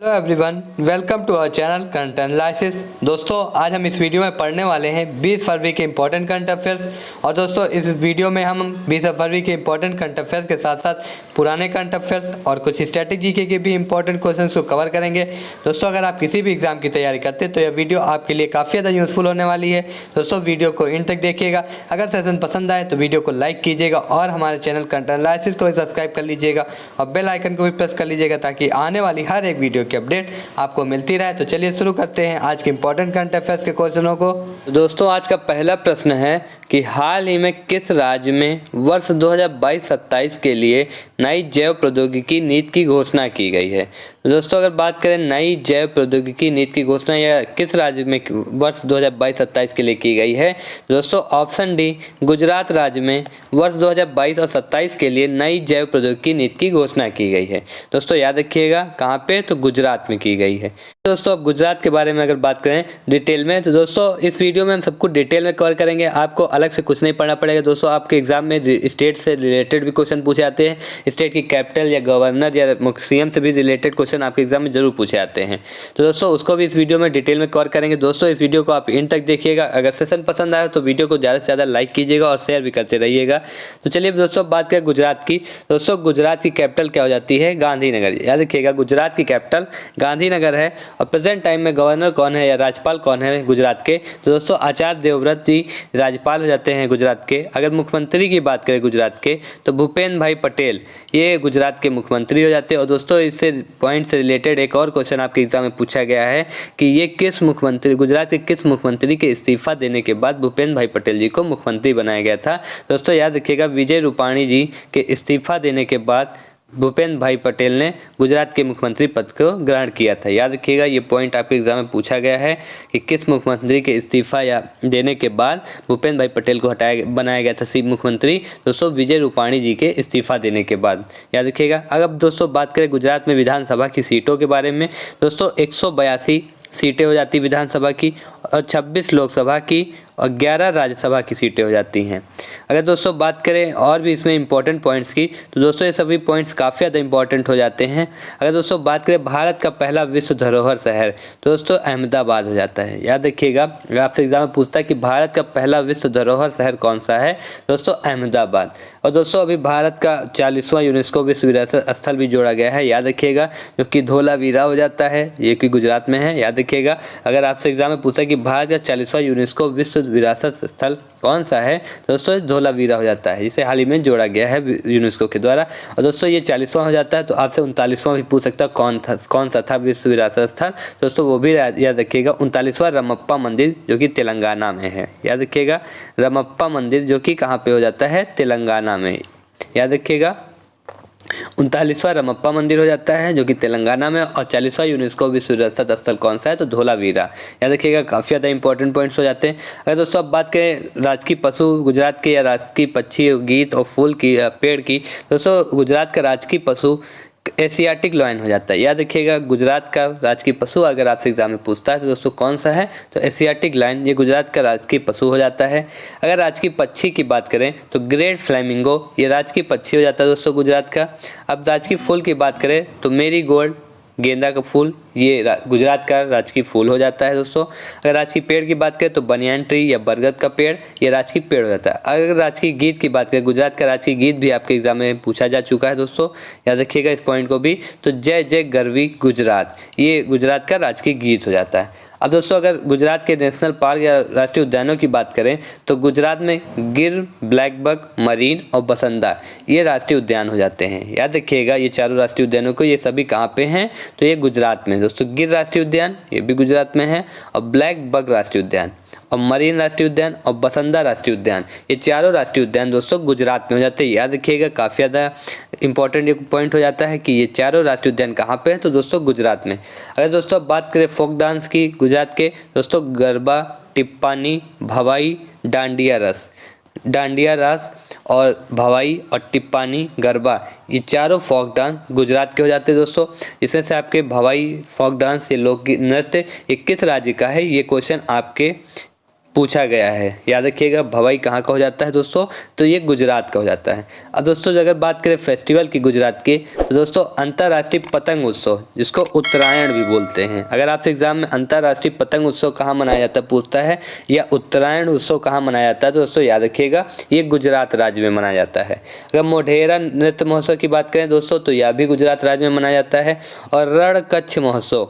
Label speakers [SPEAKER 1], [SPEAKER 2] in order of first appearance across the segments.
[SPEAKER 1] Hello everyone, welcome to our channel current analysis. दोस्तों, आज हम इस वीडियो में पढ़ने वाले हैं 20 फरवरी के इंपॉर्टेंट करंट अफेयर्स। और दोस्तों, इस वीडियो में हम 20 फरवरी के इंपॉर्टेंट करंट अफेयर्स के साथ साथ पुराने करंट अफेयर्स और कुछ स्ट्रैटेजी के भी इंपॉर्टेंट क्वेश्चंस को कवर करेंगे। दोस्तों, अगर आप किसी भी एग्जाम की तैयारी करते हैं तो यह वीडियो आपके लिए काफ़ी ज़्यादा यूज़फुल होने वाली है। दोस्तों, वीडियो को इन तक देखिएगा। अगर सेशन पसंद आए तो वीडियो को लाइक कीजिएगा और हमारे चैनल करंट एनालिसिस को भी सब्सक्राइब कर लीजिएगा और बेल आइकन को भी प्रेस कर लीजिएगा ताकि आने वाली हर एक वीडियो की अपडेट आपको मिलती रहे। तो चलिए शुरू करते हैं आज के इंपॉर्टेंट करंट अफेयर्स के क्वेश्चनों को।
[SPEAKER 2] दोस्तों, आज का पहला प्रश्न है कि हाल ही में किस राज्य में वर्ष 2022-27 के लिए नई जैव प्रौद्योगिकी नीति की घोषणा की गई है। दोस्तों, अगर बात करें नई जैव प्रौद्योगिकी नीति की घोषणा या किस राज्य में वर्ष 2022-27 के लिए की गई है, दोस्तों ऑप्शन डी गुजरात राज्य में वर्ष 2022 और 27 के लिए नई जैव प्रौद्योगिकी नीति की घोषणा की गई है। दोस्तों याद रखिएगा, कहाँ पे, तो गुजरात में की गई है। दोस्तों, अब गुजरात के बारे में अगर बात करें डिटेल में, तो दोस्तों इस वीडियो में हम सब कुछ डिटेल में कवर करेंगे। आपको अलग से कुछ नहीं पढ़ना पड़ेगा। दोस्तों, आपके एग्जाम में स्टेट से रिलेटेड भी क्वेश्चन पूछे जाते हैं, स्टेट की कैपिटल या गवर्नर या सीएम से भी रिलेटेड क्वेश्चन आपके एग्जाम में जरूर पूछे जाते हैं। तो दोस्तों उसको भी इस वीडियो में डिटेल में कवर करेंगे। दोस्तों, इस वीडियो को आप इन तक देखिएगा। अगर सेशन पसंद आए तो वीडियो को ज़्यादा से ज़्यादा लाइक कीजिएगा और शेयर भी करते रहिएगा। तो चलिए दोस्तों बात करें गुजरात की। दोस्तों, गुजरात की कैपिटल क्या हो जाती है? गांधीनगर। याद रखिएगा, गुजरात की कैपिटल गांधीनगर है। और प्रेजेंट टाइम में गवर्नर कौन है या राज्यपाल कौन है गुजरात के? तो दोस्तों आचार्य देवव्रत जी राज्यपाल हो जाते हैं गुजरात के। अगर मुख्यमंत्री की बात करें गुजरात के, तो भूपेन्द्र भाई पटेल ये गुजरात के मुख्यमंत्री हो जाते हैं। और दोस्तों इससे पॉइंट से रिलेटेड एक और क्वेश्चन आपके एग्जाम में पूछा गया है कि ये किस मुख्यमंत्री, गुजरात के किस मुख्यमंत्री के इस्तीफा देने के बाद भूपेन्द्र भाई पटेल जी को मुख्यमंत्री बनाया गया था? दोस्तों याद रखिएगा, विजय रूपाणी जी के इस्तीफा देने के बाद भूपेन्द्र भाई पटेल ने गुजरात के मुख्यमंत्री पद को ग्रहण किया था। याद रखिएगा, ये पॉइंट आपके एग्जाम में पूछा गया है कि किस मुख्यमंत्री के इस्तीफा या देने के बाद भूपेन्द्र भाई पटेल को बनाया गया था मुख्यमंत्री? दोस्तों विजय रूपाणी जी के इस्तीफा देने के बाद। याद रखिएगा। अगर दोस्तों बात करें गुजरात में विधानसभा की सीटों के बारे में, दोस्तों 182 सीटें हो जाती विधानसभा की और 26 लोकसभा की और 11 राज्यसभा की सीटें हो जाती हैं। अगर दोस्तों बात करें और भी इसमें इंपॉर्टेंट पॉइंट्स की, तो दोस्तों ये सभी पॉइंट्स काफ़ी ज़्यादा इंपॉर्टेंट हो जाते हैं। अगर दोस्तों बात करें भारत का पहला विश्व धरोहर शहर, तो दोस्तों अहमदाबाद हो जाता है। याद रखिएगा, अगर आपसे एग्जाम में पूछता है कि भारत का पहला विश्व धरोहर शहर कौन सा है, दोस्तों अहमदाबाद। और दोस्तों अभी भारत का 40वां यूनेस्को विश्व विरासत स्थल भी जोड़ा गया है। याद रखिएगा, जो कि धोलावीरा हो जाता है, ये कि गुजरात में है। याद रखिएगा, अगर आपसे एग्जाम में पूछा कि भारत का 40वां यूनेस्को विश्व विरासत स्थल कौन सा है, दोस्तों धोलावीरा हो जाता है, जिसे हाल ही में जोड़ा गया है यूनेस्को के द्वारा। और दोस्तों ये 40वां हो जाता है, तो आपसे 39वां भी पूछ सकता है कौन सा था विश्व विरासत स्थल। दोस्तों वो भी याद रखिएगा, 39वां रमप्पा मंदिर जो कि तेलंगाना में है। याद रखिएगा, रमप्पा मंदिर जो कि कहाँ पे हो जाता है? तेलंगाना में। याद रखिएगा, 39वां रमप्पा मंदिर हो जाता है जो कि तेलंगाना में। और 40वां यूनेस्को विश्व विरासत स्थल कौन सा है? तो धोलावीरा। याद रखिएगा, काफ़ी ज़्यादा इंपॉर्टेंट पॉइंट्स हो जाते हैं। अगर दोस्तों अब बात करें राजकीय पशु गुजरात के या राजकीय पक्षी, गीत और फूल की पेड़ की, दोस्तों गुजरात का राजकीय पशु एशियाटिक लायन हो जाता है। याद रखिएगा, गुजरात का राजकीय पशु अगर आपसे एग्जाम में पूछता है तो दोस्तों कौन सा है? तो एशियाटिक लायन, ये गुजरात का राजकीय पशु हो जाता है। अगर राजकीय पक्षी की बात करें तो ग्रेट फ्लेमिंगो ये राजकीय पक्षी हो जाता है दोस्तों गुजरात का। अब राजकीय फूल की बात करें तो मेरीगोल्ड गेंदा का फूल ये गुजरात का राजकीय फूल हो जाता है दोस्तों। अगर राजकीय पेड़ की बात करें तो बनियान ट्री या बरगद का पेड़ ये राजकीय पेड़ हो जाता है। अगर राजकीय गीत की बात करें, गुजरात का राजकीय गीत भी आपके एग्जाम में पूछा जा चुका है दोस्तों, याद रखिएगा इस पॉइंट को भी। तो जय जय गरवी गुजरात ये गुजरात का राजकीय गीत हो जाता है। अब दोस्तों अगर गुजरात के नेशनल पार्क या राष्ट्रीय उद्यानों की बात करें तो गुजरात में गिर, ब्लैकबक, मरीन और बसंदा ये राष्ट्रीय उद्यान हो जाते हैं। याद रखिएगा, ये चारों राष्ट्रीय उद्यानों को, ये सभी कहाँ पे हैं? तो ये गुजरात में। दोस्तों गिर राष्ट्रीय उद्यान ये भी गुजरात में है, और ब्लैकबक राष्ट्रीय उद्यान और मरीन राष्ट्रीय उद्यान और बसंदा राष्ट्रीय उद्यान ये चारों राष्ट्रीय उद्यान दोस्तों गुजरात में हो जाते हैं। याद रखिएगा, काफ़ी ज़्यादा इंपॉर्टेंट एक पॉइंट हो जाता है कि ये चारों राष्ट्रीय उद्यान कहाँ पे है? तो दोस्तों गुजरात में। अगर दोस्तों बात करें फोक डांस की गुजरात के, दोस्तों गरबा, टिप्पानी, भवाई, डांडिया रास और भवाई और टिप्पानी गरबा ये चारों फोक डांस गुजरात के हो जाते हैं दोस्तों। इसमें से आपके भवाई फोक डांस ये लोक नृत्य ये किस राज्य का है? ये क्वेश्चन आपके पूछा गया है। याद रखिएगा भवाई कहाँ का हो जाता है दोस्तों, तो ये गुजरात का हो जाता है। अब दोस्तों अगर बात करें फेस्टिवल की गुजरात की, तो दोस्तों अंतर्राष्ट्रीय पतंग उत्सव जिसको उत्तरायण भी बोलते हैं। अगर आपसे एग्जाम में अंतर्राष्ट्रीय पतंग उत्सव कहाँ मनाया जाता है पूछता है, या उत्तरायण उत्सव कहाँ मनाया जाता है, तो दोस्तों याद रखिएगा ये गुजरात राज्य में मनाया जाता है। अगर मोढेरा नृत्य महोत्सव की बात करें दोस्तों, तो यह भी गुजरात राज्य में मनाया जाता है। और रण कच्छ महोत्सव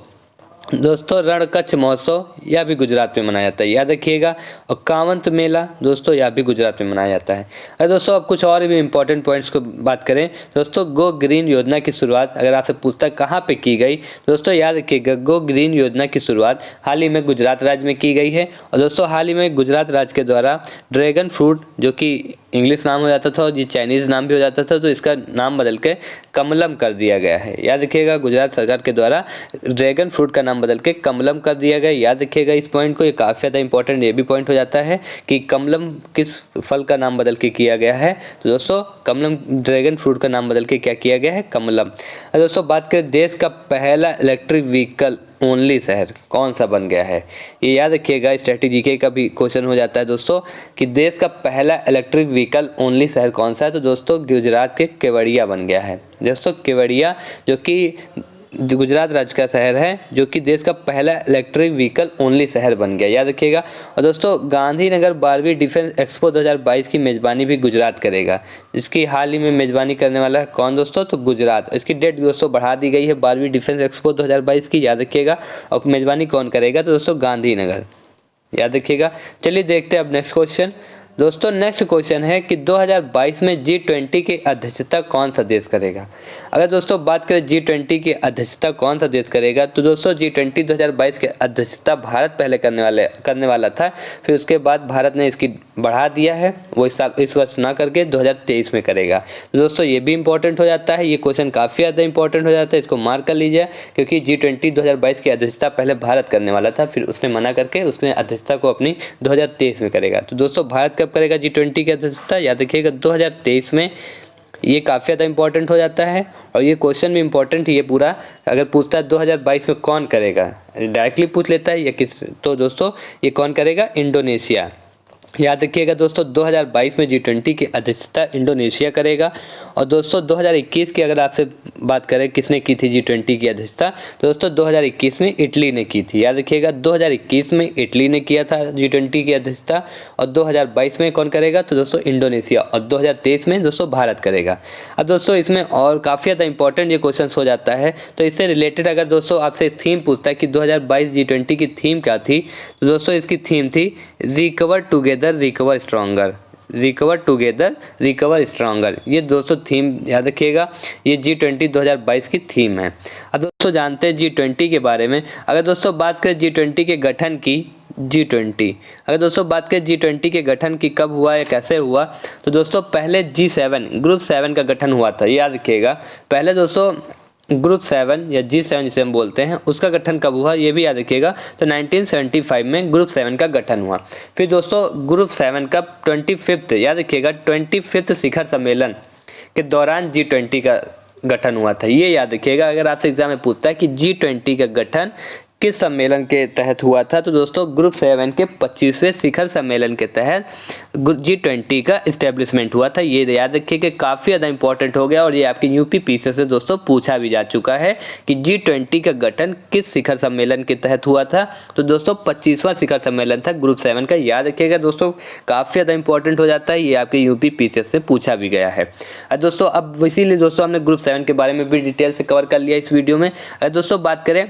[SPEAKER 2] दोस्तों, रण कच्छ महोत्सव यह भी गुजरात में मनाया जाता है, याद रखिएगा। और कांवंत मेला दोस्तों यह भी गुजरात में मनाया जाता है। अगर दोस्तों अब कुछ और भी इंपॉर्टेंट पॉइंट्स को बात करें दोस्तों, गो ग्रीन योजना की शुरुआत अगर आपसे पूछता है कहाँ पे की गई, दोस्तों याद रखिएगा गो ग्रीन योजना की शुरुआत हाल ही में गुजरात राज्य में की गई है। और दोस्तों हाल ही में गुजरात राज्य के द्वारा ड्रैगन फ्रूट, जो कि इंग्लिश नाम हो जाता था और ये चाइनीज़ नाम भी हो जाता था, तो इसका नाम बदल के कमलम कर दिया गया है। याद रखिएगा गुजरात सरकार के द्वारा ड्रैगन फ्रूट का नाम बदल के कमलम कर दिया गया। याद रखिएगा इस पॉइंट को, ये काफ़ी ज़्यादा इंपॉर्टेंट ये भी पॉइंट हो जाता है कि कमलम किस फल का नाम बदल के किया गया है, तो दोस्तों कमलम ड्रैगन फ्रूट का नाम बदल के क्या किया गया है, कमलम। दोस्तों बात करें देश का पहला इलेक्ट्रिक व्हीकल ओनली शहर कौन सा बन गया है, ये याद रखिएगा स्ट्रेटजी जीके का भी क्वेश्चन हो जाता है दोस्तों कि देश का पहला इलेक्ट्रिक व्हीकल ओनली शहर कौन सा है, तो दोस्तों गुजरात के केवड़िया बन गया है। दोस्तों केवड़िया जो कि गुजरात राज्य का शहर है, जो कि देश का पहला इलेक्ट्रिक व्हीकल ओनली शहर बन गया, याद रखिएगा। और दोस्तों गांधीनगर 12वीं डिफेंस एक्सपो 2022 की मेज़बानी भी गुजरात करेगा। इसकी हाल ही में मेज़बानी करने वाला है कौन दोस्तों, तो गुजरात। इसकी डेट दोस्तों बढ़ा दी गई है 12वीं डिफेंस एक्सपो 2022 की, याद रखिएगा। और मेज़बानी कौन करेगा, तो दोस्तों गांधीनगर, याद रखिएगा। चलिए देखते हैं अब नेक्स्ट क्वेश्चन। दोस्तों नेक्स्ट क्वेश्चन है कि 2022 में G20 की अध्यक्षता कौन सा देश करेगा। अगर दोस्तों बात करें G20 की अध्यक्षता कौन सा देश करेगा, तो दोस्तों G20 2022 की अध्यक्षता भारत पहले करने वाला था, फिर उसके बाद भारत ने इसकी बढ़ा दिया है, वो इस वर्ष ना करके 2023 में करेगा। तो दोस्तों ये भी इंपॉर्टेंट हो जाता है, ये क्वेश्चन काफ़ी ज़्यादा इंपॉर्टेंट हो जाता है, इसको मार्क कर लीजिए, क्योंकि G20 2022 की अध्यक्षता पहले भारत करने वाला था, फिर उसने मना करके उसने अध्यक्षता को अपनी 2023 में करेगा। तो दोस्तों भारत कब करेगा G20 की अध्यक्षता, याद रखिएगा 2023 में। ये काफ़ी ज़्यादा इंपॉर्टेंट हो जाता है और ये क्वेश्चन भी इंपॉर्टेंट, ये पूरा अगर पूछता है 2022 में कौन करेगा, डायरेक्टली पूछ लेता है या किस, तो दोस्तों ये कौन करेगा, इंडोनेशिया। याद रखिएगा दोस्तों 2022 में G20 की अध्यक्षता इंडोनेशिया करेगा। और दोस्तों 2021 की अगर आपसे बात करें किसने की थी G20 की अध्यक्षता, तो दोस्तों 2021 में इटली ने की थी, याद रखिएगा 2021 में इटली ने किया था G20 की अध्यक्षता। और 2022 में कौन करेगा, तो दोस्तों इंडोनेशिया। और 2023 में दोस्तों भारत करेगा। अब दोस्तों इसमें और काफ़ी ज़्यादा इंपॉर्टेंट ये क्वेश्चन हो जाता है, तो इससे रिलेटेड अगर दोस्तों आपसे थीम पूछता है कि 2022 G20 की थीम क्या थी, तो दोस्तों इसकी थीम थी recover together recover stronger, recover together recover stronger. ये दोस्तों थीम याद रखिएगा, ये G20 2022 की थीम है। अब दोस्तों जानते हैं G20 के बारे में। अगर दोस्तों बात करें G20 के गठन की, G20 अगर दोस्तों बात करें G20 के गठन की कब हुआ या कैसे हुआ, तो दोस्तों पहले G7 ग्रुप 7 का गठन हुआ था, याद रखिएगा। पहले दोस्तों ग्रुप 7 या G7 जिसे हम बोलते हैं उसका गठन कब हुआ, ये भी याद रखिएगा। तो 1975 में ग्रुप 7 का गठन हुआ। फिर दोस्तों ग्रुप 7 का 25th याद रखिएगा 25th शिखर सम्मेलन के दौरान G20 का गठन हुआ था, ये याद रखिएगा। अगर आपसे एग्जाम में पूछता है कि G20 का गठन किस सम्मेलन के तहत हुआ था, तो दोस्तों ग्रुप 7 के 25वें शिखर सम्मेलन के तहत G20 का इस्टेब्लिशमेंट हुआ था। ये याद रखिए कि काफ़ी ज़्यादा इंपॉर्टेंट हो गया और ये आपकी यूपी पीसीएस से दोस्तों पूछा भी जा चुका है कि G20 का गठन किस शिखर सम्मेलन के तहत हुआ था, तो दोस्तों 25वां शिखर सम्मेलन था ग्रुप 7 का, याद रखिएगा दोस्तों। काफ़ी ज़्यादा इंपॉर्टेंट हो जाता है, ये आपके यूपी पीसीएस से पूछा भी गया है। दोस्तों अब इसीलिए दोस्तों हमने ग्रुप 7 के बारे में भी डिटेल से कवर कर लिया इस वीडियो में। दोस्तों बात करें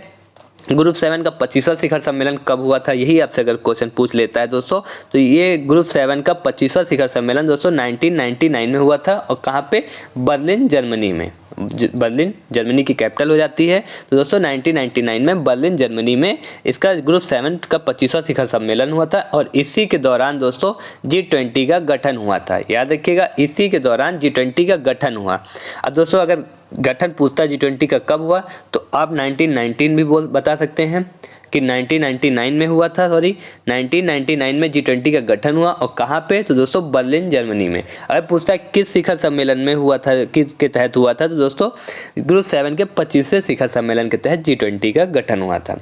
[SPEAKER 2] ग्रुप 7 का 25वां शिखर सम्मेलन कब हुआ था, यही आपसे अगर क्वेश्चन पूछ लेता है दोस्तों, तो ये ग्रुप 7 का 25वां शिखर सम्मेलन दोस्तों 1999 में हुआ था। और कहाँ पे, बर्लिन जर्मनी में। बर्लिन जर्मनी की कैपिटल हो जाती है। तो दोस्तों 1999 में बर्लिन जर्मनी में इसका ग्रुप 7 का 25वां शिखर सम्मेलन हुआ था। और इसी के दौरान दोस्तों G20 का गठन हुआ था, याद रखिएगा इसी के दौरान G20 का गठन हुआ। अब दोस्तों अगर गठन पूछता है G20 का कब हुआ, तो आप 1919 भी बता सकते हैं कि 1999 में हुआ था, 1999 में G20 का गठन हुआ। और कहाँ पे, तो दोस्तों बर्लिन जर्मनी में। अगर पूछता है किस शिखर सम्मेलन में हुआ था, किसके तहत हुआ था, तो दोस्तों ग्रुप 7 के 25वें शिखर सम्मेलन के तहत G20 का गठन हुआ था।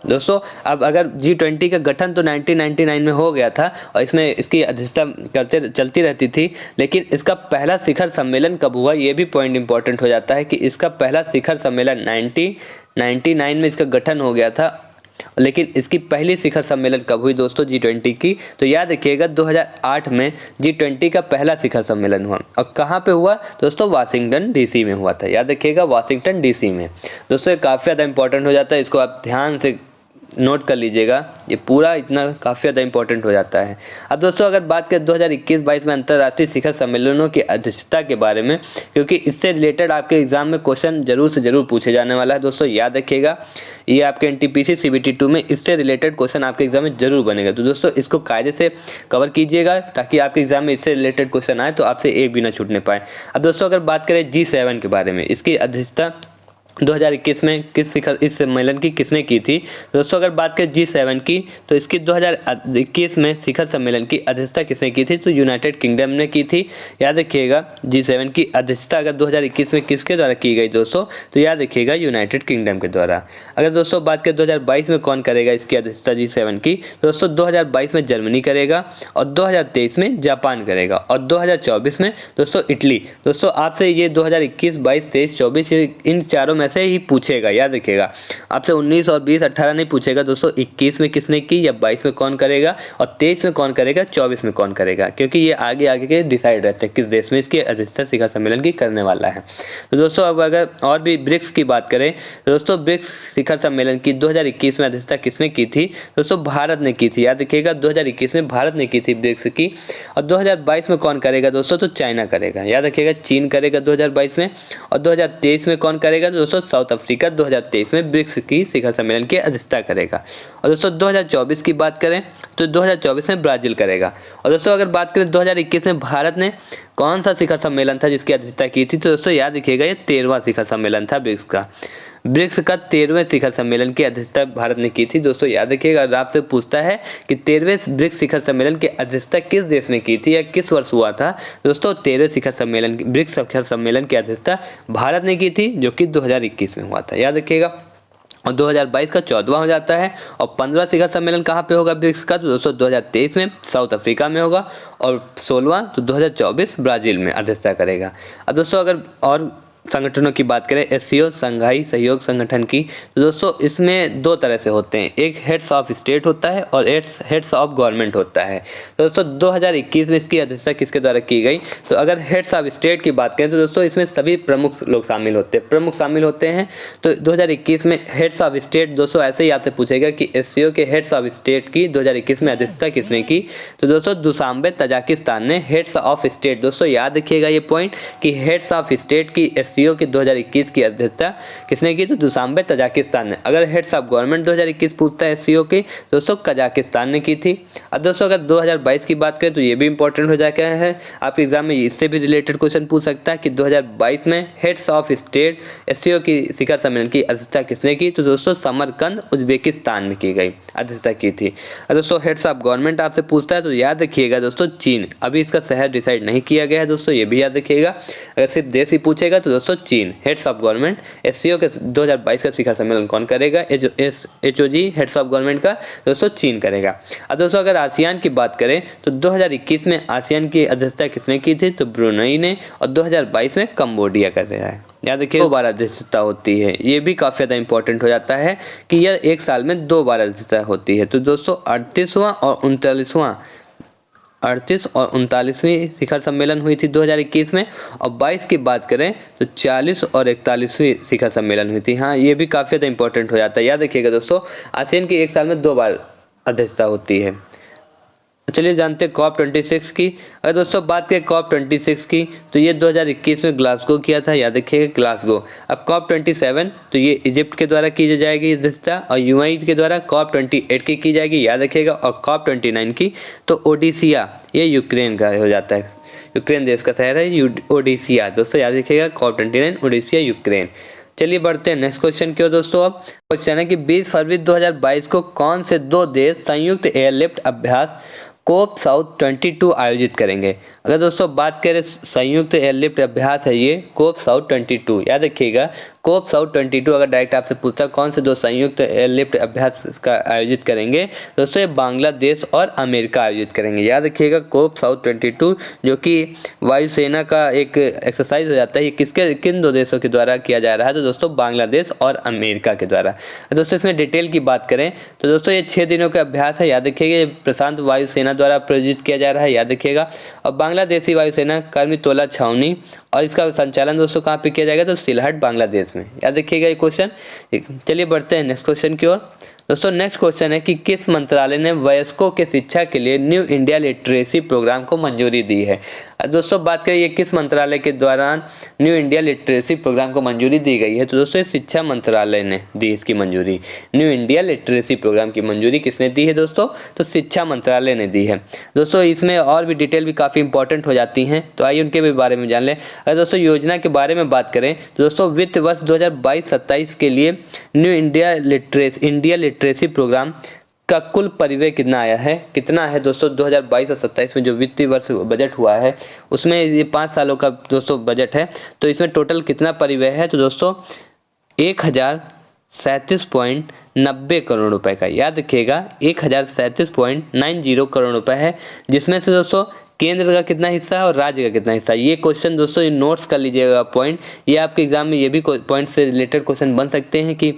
[SPEAKER 2] दोस्तों अब अगर G20 का गठन तो 1999 में हो गया था और इसमें इसकी अध्यक्षता करते चलती रहती थी, लेकिन इसका पहला शिखर सम्मेलन कब हुआ ये भी पॉइंट इंपॉर्टेंट हो जाता है कि इसका पहला शिखर सम्मेलन 1999 में इसका गठन हो गया था, लेकिन इसकी पहली शिखर सम्मेलन कब हुई दोस्तों G20 की, तो याद रखिएगा 2008 में G20 का पहला शिखर सम्मेलन हुआ। और कहाँ पे हुआ दोस्तों? वाशिंगटन डीसी में हुआ था, याद रखिएगा वाशिंगटन डीसी में। दोस्तों ये काफ़ी ज़्यादा इंपॉर्टेंट हो जाता है, इसको आप ध्यान से नोट कर लीजिएगा, ये पूरा इतना काफ़ी ज़्यादा इंपॉर्टेंट हो जाता है। अब दोस्तों अगर बात करें 2021-22 में अंतर्राष्ट्रीय शिखर सम्मेलनों की अध्यक्षता के बारे में, क्योंकि इससे रिलेटेड आपके एग्जाम में क्वेश्चन जरूर से जरूर पूछे जाने वाला है दोस्तों, याद रखिएगा ये आपके NTPC CBT 2 में इससे रिलेटेड क्वेश्चन आपके एग्जाम में जरूर बनेगा। तो दोस्तों इसको कायदे से कवर कीजिएगा ताकि आपके एग्जाम में इससे रिलेटेड क्वेश्चन आए तो आपसे एक भी ना छूटने पाए। अब दोस्तों अगर बात करें G7 के बारे में, इसकी अध्यक्षता 2021 में इस सम्मेलन की किसने की थी? दोस्तों अगर बात करें G7 की तो इसकी 2021 में शिखर सम्मेलन की अध्यक्षता किसने की थी? तो यूनाइटेड किंगडम ने की थी। याद रखिएगा G7 की अध्यक्षता अगर 2021 में किसके द्वारा की गई दोस्तों? तो याद रखिएगा यूनाइटेड किंगडम के द्वारा। अगर दोस्तों बात करें 2022 में कौन करेगा इसकी अध्यक्षता G7 की? दोस्तों 2022 में जर्मनी करेगा और 2023 में जापान करेगा और 2024 में दोस्तों इटली। दोस्तों आपसे ये 2021, 22, 23, 24 इन चारों में से ही पूछेगा, याद रखिएगा। आपसे 19 और 20, 18 नहीं पूछेगा दोस्तों 21 में किसने की या 22 में कौन करेगा और 23 में कौन करेगा, 24 में कौन करेगा, क्योंकि ये आगे आगे के डिसाइड रहते हैं किस देश में इसकी अध्यक्षता शिखर सम्मेलन की करने वाला है। तो दोस्तों अब अगर और भी ब्रिक्स की बात करें तो दोस्तों ब्रिक्स शिखर सम्मेलन की 2021 में अध्यक्षता किसने की थी? दोस्तों भारत ने की थी, याद रखिएगा 2021 में भारत ने की थी ब्रिक्स की। और 2022 में कौन करेगा दोस्तों? तो चाइना करेगा, याद रखिएगा चीन करेगा 2022 में। और 2023 में कौन करेगा दोस्तों? साउथ अफ्रीका 2023 में ब्रिक्स की शिखर सम्मेलन की अध्यक्षता करेगा। और दोस्तों 2024 की बात करें तो 2024 में ब्राजील करेगा। और दोस्तों अगर बात करें 2021 में भारत ने कौन सा शिखर सम्मेलन था जिसकी अध्यक्षता की थी? तो दोस्तों याद रखिएगा ये 13वां शिखर सम्मेलन था ब्रिक्स का। ब्रिक्स का 13वें शिखर सम्मेलन की अध्यक्षता भारत ने की थी। दोस्तों याद रखिएगा अगर आपसे पूछता है कि 13वें ब्रिक्स शिखर सम्मेलन की अध्यक्षता किस देश ने की थी या किस वर्ष हुआ था, दोस्तों 13वें शिखर सम्मेलन ब्रिक्स शिखर सम्मेलन की अध्यक्षता भारत ने की थी, जो कि 2021 में हुआ था, याद रखिएगा। और 2022 का 14वां हो जाता है। और 15वां शिखर सम्मेलन कहाँ पे होगा ब्रिक्स का? तो दोस्तों 2023 में साउथ अफ्रीका में होगा। और 16वां तो 2024 ब्राजील में अध्यक्षता करेगा। अब दोस्तों अगर और संगठनों की बात करें SCO संघाई सहयोग संगठन की, तो दोस्तों इसमें दो तरह से होते हैं, एक हेड्स ऑफ स्टेट होता है और हेड्स ऑफ गवर्नमेंट होता है। तो दोस्तों 2021 में इसकी अध्यक्षता किसके द्वारा की गई? तो अगर हेड्स ऑफ स्टेट की बात करें तो दोस्तों इसमें सभी प्रमुख लोग शामिल होते हैं। तो 2021 में हेड्स ऑफ स्टेट दोस्तों ऐसे ही आपसे पूछेगा कि SCO के हेड्स ऑफ स्टेट की 2021 में अध्यक्षता किसने की? तो दोस्तों दुशांबे तजाकिस्तान ने हेड्स ऑफ स्टेट, दोस्तों याद रखिएगा ये पॉइंट कि हेड्स ऑफ स्टेट की SCO की 2021 की अध्यक्षता किसने की? तो दुशांबे तजाकिस्तान ने। अगर हेड्स ऑफ गवर्नमेंट 2021 पूछता है SCO की, दोस्तों कजाकिस्तान ने की थी। अब दोस्तों अगर 2022 की बात करें तो ये भी इंपॉर्टेंट हो जाता है, आपके एग्जाम में इससे भी रिलेटेड क्वेश्चन पूछ सकता है कि 2022 में हेड्स ऑफ स्टेट SCO की शिखर सम्मेलन की अध्यक्षता किसने की? तो दोस्तों समरकंद उज्बेकिस्तान में की गई अध्यक्षता की थी। और दोस्तों हेड्स ऑफ गवर्नमेंट आपसे पूछता है तो याद रखिएगा दोस्तों चीन, अभी इसका शहर डिसाइड नहीं किया गया है दोस्तों, ये भी याद रखिएगा। अगर सिर्फ देश ही पूछेगा तो दोस्तों चीन। हेड्स ऑफ गवर्नमेंट SCO के 2022 का शिखर सम्मेलन कौन करेगा? HOG हेड्स ऑफ गवर्नमेंट का दोस्तों चीन करेगा। अब दोस्तों अगर आसियान की बात करें तो 2021 में आसियान की अध्यक्षता किसने की थी? तो ब्रुनई ने। और 2022 में कंबोडिया कर रहा है, याद रखिए 2 बार अध्यक्षता होती है। ये भी काफ़ी ज़्यादा इंपॉर्टेंट हो जाता है कि यह एक साल में 2 बार अध्यक्षता होती है। तो दोस्तों 38वां और 39वीं शिखर सम्मेलन हुई थी 2021 में। और 22 की बात करें तो 40 और 41वीं शिखर सम्मेलन हुई थी। हाँ ये भी काफ़ी ज़्यादा इंपॉर्टेंट हो जाता है, याद रखिएगा दोस्तों आसियान की एक साल में 2 बार अध्यक्षता होती है। चलिए जानते हैं COP26 की। अगर दोस्तों बात करें COP26 की तो ये 2021 में ग्लासगो किया था, याद रखिएगा ग्लासगो। अब COP27 तो ये इजिप्ट के द्वारा की जाएगी अध्यक्षता और UAE के द्वारा COP28 की जाएगी, याद रखिएगा। और COP29 की तो ओडिसिया, ये यूक्रेन का हो जाता है, यूक्रेन देश का शहर है ओडिसिया, दोस्तों याद रखिएगा COP29 ओडिसिया यूक्रेन। चलिए बढ़ते हैं नेक्स्ट क्वेश्चन की ओर दोस्तों। अब क्वेश्चन है कि 20 फरवरी 2022 को कौन से 2 देश संयुक्त एयरलिफ्ट अभ्यास कोप साउथ 22 आयोजित करेंगे? अगर दोस्तों बात करें संयुक्त एयरलिफ्ट अभ्यास है ये कोप साउथ 22। याद रखिएगा कोप साउथ 22 अगर डायरेक्ट आपसे पूछता कौन से दो संयुक्त एयरलिफ्ट अभ्यास का आयोजित करेंगे दोस्तों, ये बांग्लादेश और अमेरिका आयोजित करेंगे। याद रखिएगा कोप साउथ 22 जो कि वायुसेना का एक एक्सरसाइज हो जाता है, ये किन दो देशों के द्वारा किया जा रहा है तो दोस्तों बांग्लादेश और अमेरिका के द्वारा। दोस्तों इसमें डिटेल की बात करें तो दोस्तों ये 6 दिनों का अभ्यास है। याद रखिएगा ये प्रशांत वायुसेना द्वारा प्रायोजित किया जा रहा है। याद रखिएगा और बांग्लादेशी वायुसेना कर्मीतोला छावनी और इसका संचालन दोस्तों कहाँ पे किया जाएगा तो सिलहट बांग्लादेश में। याद रखिएगा ये क्वेश्चन। चलिए बढ़ते हैं नेक्स्ट क्वेश्चन की ओर। दोस्तों नेक्स्ट क्वेश्चन है कि किस मंत्रालय ने वयस्कों के शिक्षा के लिए न्यू इंडिया लिटरेसी प्रोग्राम को मंजूरी दी है। दोस्तों बात करें ये किस मंत्रालय के दौरान न्यू इंडिया लिटरेसी प्रोग्राम को मंजूरी दी गई है तो दोस्तों शिक्षा मंत्रालय ने दी इसकी मंजूरी। न्यू इंडिया लिटरेसी प्रोग्राम की मंजूरी किसने दी है दोस्तों तो शिक्षा मंत्रालय ने दी है। दोस्तों इसमें और भी डिटेल भी काफ़ी इंपॉर्टेंट हो जाती हैं, तो आइए उनके भी बारे में जान लें। अगर दोस्तों योजना के बारे में बात करें तो दोस्तों वित्त वर्ष 2022-27 के लिए न्यू इंडिया लिटरेसी प्रोग्राम का कुल परिव्यय कितना आया है, कितना है दोस्तों 2022 और 27 में जो वित्तीय वर्ष बजट हुआ है उसमें ये 5 सालों का दोस्तों बजट है, तो इसमें टोटल कितना परिव्यय है तो दोस्तों 1037.90 करोड़ रुपए का। याद रखिएगा 1037.90 करोड़ रुपए है, जिसमें से दोस्तों केंद्र का कितना हिस्सा है और राज्य का कितना हिस्सा है। ये क्वेश्चन दोस्तों ये नोट्स कर लीजिएगा पॉइंट, ये आपके एग्जाम में ये भी पॉइंट से रिलेटेड क्वेश्चन बन सकते हैं कि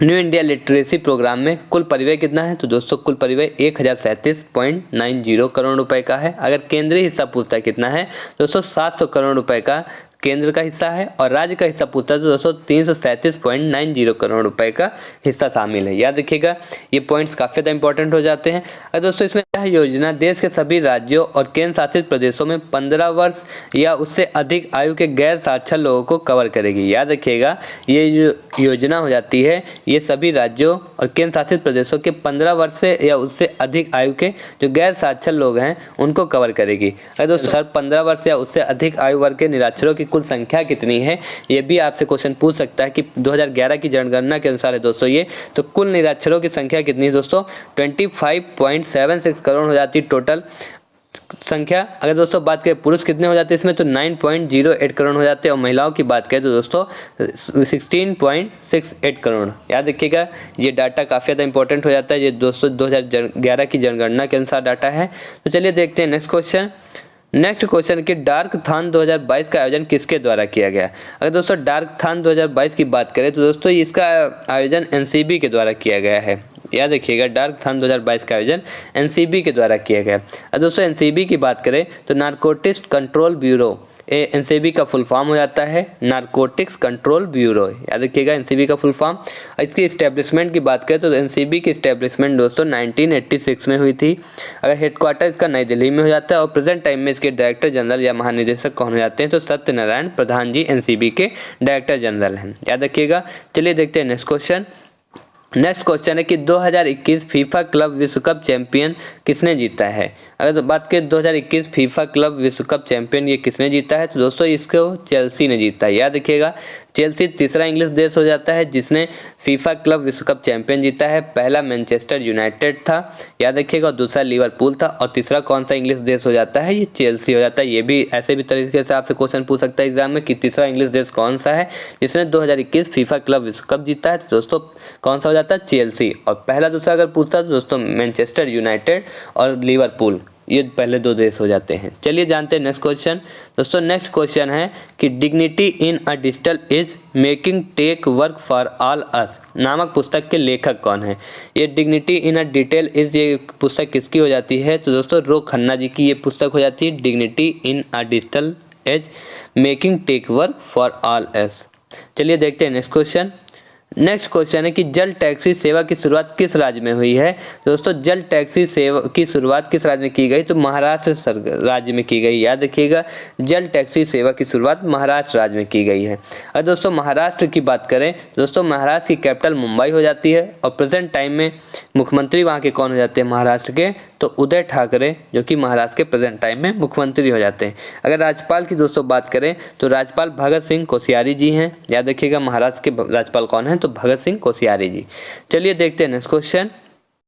[SPEAKER 2] न्यू इंडिया लिटरेसी प्रोग्राम में कुल परिव्यय कितना है तो दोस्तों कुल परिव्यय 1037.90 करोड़ रुपए का है। अगर केंद्रीय हिस्सा पूछता है कितना है दोस्तों 700 करोड़ रुपए का केंद्र का हिस्सा है और राज्य का हिस्सा पूछता है तो दोस्तों 337.90 करोड़ रुपए का हिस्सा शामिल है। याद रखिएगा ये पॉइंट्स काफ़ी ज़्यादा इंपॉर्टेंट हो जाते हैं। और दोस्तों इसमें यह योजना देश के सभी राज्यों और केंद्र शासित प्रदेशों में 15 वर्ष या उससे अधिक आयु के गैर साक्षर लोगों को कवर करेगी। याद रखिएगा ये जो योजना हो जाती है ये सभी राज्यों और केंद्र शासित प्रदेशों के 15 वर्ष से या उससे अधिक आयु के जो गैर साक्षर लोग हैं उनको कवर करेगी। अगर दोस्तों सर 15 वर्ष या उससे अधिक आयु वर्ग के निरक्षरों की कुल संख्या कितनी है, ये भी आपसे क्वेश्चन पूछ सकता है कि 2011 की जनगणना के अनुसार है दोस्तों ये, तो कुल निरक्षरों की संख्या कितनी है दोस्तों 25.76 करोड़ हो जाती है टोटल संख्या। अगर दोस्तों बात करें पुरुष कितने हो जाते हैं इसमें तो 9.08 करोड़ हो जाते हैं और महिलाओं की बात करें तो दोस्तों 16.68 करोड़। याद रखिएगा ये डाटा काफ़ी ज़्यादा इंपॉर्टेंट हो जाता है, ये दोस्तों 2011 की जनगणना के अनुसार डाटा है। तो चलिए देखते हैं नेक्स्ट क्वेश्चन। नेक्स्ट क्वेश्चन कि डार्कथॉन 2022 का आयोजन किसके द्वारा किया गया। अगर दोस्तों डार्कथॉन 2022 की बात करें तो दोस्तों इसका आयोजन एनसीबी के द्वारा किया गया है। याद रखिएगा डार्कथॉन 2022 का आयोजन एनसीबी के द्वारा किया गया। अब दोस्तों एनसीबी की बात करें तो नारकोटिक्स कंट्रोल ब्यूरो, एनसीबी का फुल फॉर्म हो जाता है नारकोटिक्स कंट्रोल ब्यूरो। याद रखिएगा एनसीबी का फुल फॉर्म। इसकी इस्टेब्लिशमेंट की बात करें तो एनसीबी की इस्टेब्लिशमेंट दोस्तों 1986 में हुई थी। अगर हेडक्वार्टर इसका नई दिल्ली में हो जाता है और प्रेजेंट टाइम में इसके डायरेक्टर जनरल या महानिदेशक कौन हो जाते हैं तो सत्यनारायण प्रधान जी एनसीबी के डायरेक्टर जनरल हैं। याद रखिएगा। चलिए देखते हैं नेक्स्ट क्वेश्चन। नेक्स्ट क्वेश्चन है कि 2021 फीफा क्लब विश्व कप चैंपियन किसने जीता है। अगर तो बात करें 2021 फीफा क्लब विश्व कप चैंपियन ये किसने जीता है तो दोस्तों इसको चेल्सी ने जीता है। याद रखिएगा चेल्सी तीसरा इंग्लिश देश हो जाता है जिसने फीफा क्लब विश्व कप चैंपियन जीता है। पहला मैनचेस्टर यूनाइटेड था, याद रखिएगा, और दूसरा लिवरपूल था और तीसरा कौन सा इंग्लिश देश हो जाता है ये चेल्सी हो जाता है। ये भी ऐसे भी तरीके से आपसे क्वेश्चन पूछ सकता है एग्जाम में कि तीसरा इंग्लिश देश कौन सा है जिसने 2021 फीफा क्लब विश्व कप जीता है तो दोस्तों कौन सा हो जाता है चेल्सी। और पहला दूसरा अगर पूछता तो दोस्तों मैनचेस्टर यूनाइटेड और लिवरपूल, ये पहले दो देश हो जाते हैं। चलिए जानते हैं नेक्स्ट क्वेश्चन। दोस्तों नेक्स्ट क्वेश्चन है कि dignity in a digital is making tech work for all us नामक पुस्तक के लेखक कौन है। ये dignity in a detail is ये पुस्तक किसकी हो जाती है तो दोस्तों रो खन्ना जी की ये पुस्तक हो जाती है dignity in a digital age making tech work for all us. चलिए देखते हैं नेक्स्ट क्वेश्चन। नेक्स्ट क्वेश्चन है कि जल टैक्सी सेवा की शुरुआत किस राज्य में हुई है। दोस्तों जल टैक्सी सेवा की शुरुआत किस राज्य में की गई तो महाराष्ट्र राज्य में की गई। याद रखिएगा जल टैक्सी सेवा की शुरुआत महाराष्ट्र राज्य में की गई है। और दोस्तों महाराष्ट्र की बात करें दोस्तों महाराष्ट्र की कैपिटल मुंबई हो जाती है और प्रेजेंट टाइम में मुख्यमंत्री वहाँ के कौन हो जाते हैं महाराष्ट्र के तो उदय ठाकरे जो कि महाराष्ट्र के प्रेजेंट टाइम में मुख्यमंत्री हो जाते हैं। अगर राज्यपाल की दोस्तों बात करें तो राज्यपाल भगत सिंह कोश्यारी जी हैं। याद रखिएगा महाराष्ट्र के राज्यपाल कौन हैं तो भगत सिंह कोश्यारी जी। चलिए देखते हैं नेक्स्ट क्वेश्चन।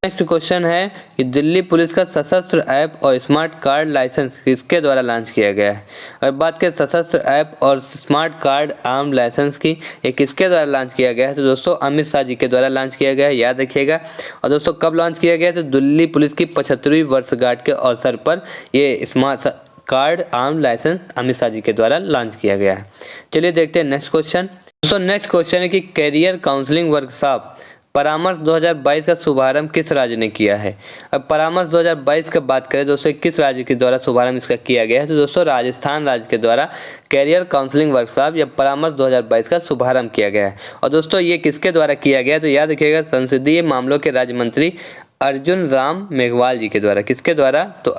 [SPEAKER 2] नेक्स्ट क्वेश्चन है कि दिल्ली पुलिस का सशस्त्र ऐप और स्मार्ट कार्ड लाइसेंस किसके द्वारा लॉन्च किया गया है। अगर बात करें सशस्त्र ऐप और स्मार्ट कार्ड आर्म लाइसेंस की, ये किसके द्वारा लॉन्च किया गया है, तो दोस्तों अमित शाह जी के द्वारा लॉन्च किया गया है, याद रखिएगा। और दोस्तों कब लॉन्च किया गया है, तो दिल्ली पुलिस की 75वीं वर्षगांठ के अवसर पर ये smart card arm licence Amit Shah ji के द्वारा लॉन्च किया गया है। चलिए देखते हैं नेक्स्ट क्वेश्चन। दोस्तों नेक्स्ट क्वेश्चन है कि कैरियर काउंसलिंग वर्कशॉप परामर्श 2022 का शुभारंभ किस राज्य ने किया है। अब परामर्श 2022 की बात करें दोस्तों, किस राज्य के द्वारा शुभारंभ इसका किया गया है, तो दोस्तों राजस्थान राज्य के द्वारा कैरियर काउंसलिंग वर्कशॉप या परामर्श 2022 का शुभारंभ किया गया है। और दोस्तों ये किसके द्वारा किया गया है, तो याद रखिएगा संसदीय मामलों के राज्य मंत्री अर्जुन राम मेघवाल जी के द्वारा। किसके द्वारा, तो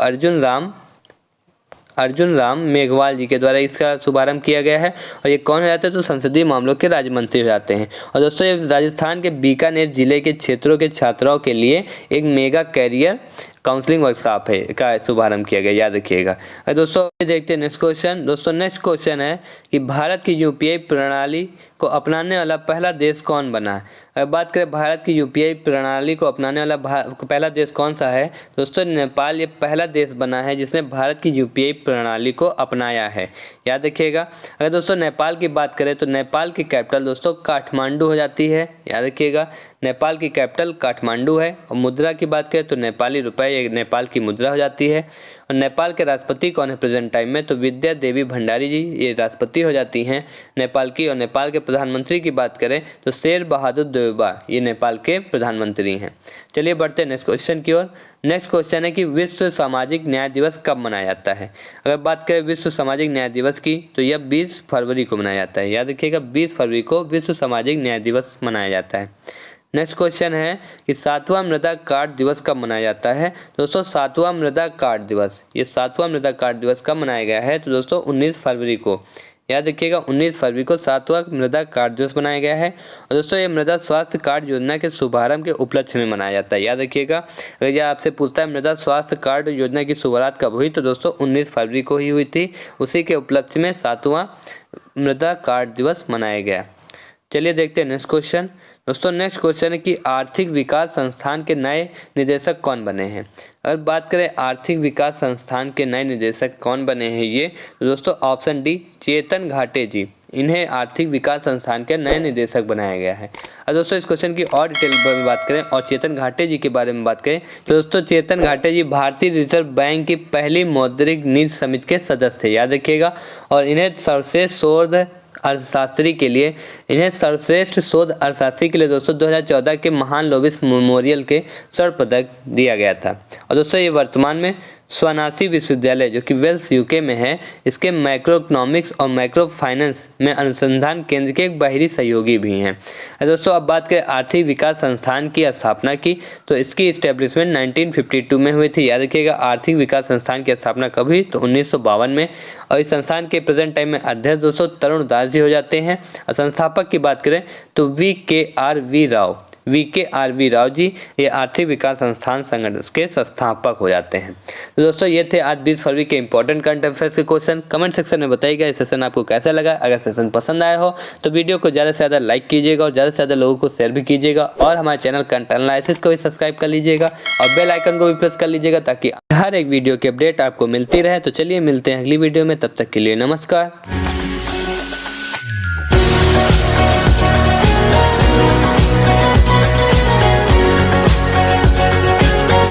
[SPEAKER 2] अर्जुन राम मेघवाल जी के द्वारा इसका शुभारंभ किया गया है। और ये कौन हो जाते हैं, तो संसदीय मामलों के राज्य मंत्री हो जाते हैं। और दोस्तों ये राजस्थान के बीकानेर जिले के क्षेत्रों के छात्राओं के लिए एक मेगा कैरियर काउंसलिंग वर्कशॉप है का शुभारंभ किया गया, याद रखिएगा। दोस्तों देखते हैं नेक्स्ट क्वेश्चन। दोस्तों नेक्स्ट क्वेश्चन है कि भारत की यूपीआई प्रणाली को अपनाने वाला पहला देश कौन बना है। अगर बात करें भारत की यूपीआई प्रणाली को अपनाने वाला पहला देश कौन सा है, दोस्तों नेपाल ये पहला देश बना है जिसने भारत की यूपीआई प्रणाली को अपनाया है, याद रखिएगा। अगर दोस्तों नेपाल की बात करें तो नेपाल की कैपिटल दोस्तों काठमांडू हो जाती है, याद रखिएगा। नेपाल की कैपिटल काठमांडू है। और मुद्रा की बात करें तो नेपाली रुपए ये नेपाल की मुद्रा हो जाती है। और नेपाल के राष्ट्रपति कौन है प्रेजेंट टाइम में, तो विद्या देवी भंडारी जी ये राष्ट्रपति हो जाती हैं नेपाल की। और नेपाल के प्रधानमंत्री की बात करें तो शेर बहादुर देउबा ये नेपाल के प्रधानमंत्री हैं। चलिए बढ़ते हैं नेक्स्ट क्वेश्चन की ओर। नेक्स्ट क्वेश्चन है कि विश्व सामाजिक न्याय दिवस कब मनाया जाता है। अगर बात करें विश्व सामाजिक न्याय दिवस की तो यह 20 फरवरी को मनाया जाता है, याद रखिएगा 20 फरवरी को विश्व सामाजिक न्याय दिवस मनाया जाता है। नेक्स्ट क्वेश्चन है कि 7वां मृदा कार्ड दिवस कब मनाया जाता है। दोस्तों 7वां मृदा कार्ड दिवस, ये 7वां मृदा कार्ड दिवस कब मनाया गया है, तो दोस्तों 19 फरवरी को, याद रखिएगा 19 फरवरी को 7वां मृदा कार्ड दिवस मनाया गया है। और दोस्तों ये मृदा स्वास्थ्य कार्ड योजना के शुभारंभ के उपलक्ष्य में मनाया जाता है, याद रखिएगा। अगर यह आपसे पूछता है मृदा स्वास्थ्य कार्ड योजना की शुरुआत कब हुई, तो दोस्तों 19 फरवरी को ही हुई थी। उसी के उपलक्ष्य में 7वां मृदा कार्ड दिवस मनाया गया। चलिए देखते हैं नेक्स्ट क्वेश्चन। दोस्तों नेक्स्ट क्वेश्चन है कि आर्थिक विकास संस्थान के नए निदेशक कौन बने हैं। अगर बात करें आर्थिक विकास संस्थान के नए निदेशक कौन बने हैं ये, तो दोस्तों ऑप्शन डी चेतन घाटे जी, इन्हें आर्थिक विकास संस्थान के नए निदेशक बनाया गया है। और दोस्तों इस क्वेश्चन की और डिटेल में बात करें और चेतन घाटे जी के बारे में बात करें तो दोस्तों चेतन घाटे जी भारतीय रिजर्व बैंक की पहली मौद्रिक नीति समिति के सदस्य थे, याद रखिएगा। और इन्हें सर्वश्रेष्ठ शोध अर्थशास्त्री के लिए दोस्तों 2014 के महान लोविस मेमोरियल के स्वर्ण पदक दिया गया था। और दोस्तों ये वर्तमान में स्वनासी विश्वविद्यालय जो कि वेल्स यूके में है, इसके माइक्रो इकोनॉमिक्स और माइक्रो फाइनेंस में अनुसंधान केंद्र के एक बाहरी सहयोगी भी हैं। दोस्तों अब बात करें आर्थिक विकास संस्थान की स्थापना की, तो इसकी इस्टेब्लिशमेंट 1952 में हुई थी, याद रखिएगा। आर्थिक विकास संस्थान की स्थापना कब हुई, तो 1952 में। और इस संस्थान के प्रेजेंट टाइम में अध्यक्ष दोस्तों तरुण दास जी हो जाते हैं। और संस्थापक की बात करें तो वी.के.आर.वी. राव जी ये आर्थिक विकास संस्थान संगठन के संस्थापक हो जाते हैं। तो दोस्तों ये थे आज 20 फरवरी के इंपॉर्टेंट करंट अफेयर्स के क्वेश्चन। कमेंट सेक्शन में बताइएगा ये सेशन आपको कैसा लगा। अगर सेशन पसंद आया हो तो वीडियो को ज़्यादा से ज़्यादा लाइक कीजिएगा और ज़्यादा से ज़्यादा लोगों को शेयर भी कीजिएगा। और हमारे चैनल करंट एनालिसिस को भी सब्सक्राइब कर लीजिएगा और बेल आइकन को भी प्रेस कर लीजिएगा ताकि हर एक वीडियो की अपडेट आपको मिलती रहे। तो चलिए मिलते हैं अगली वीडियो में, तब तक के लिए नमस्कार।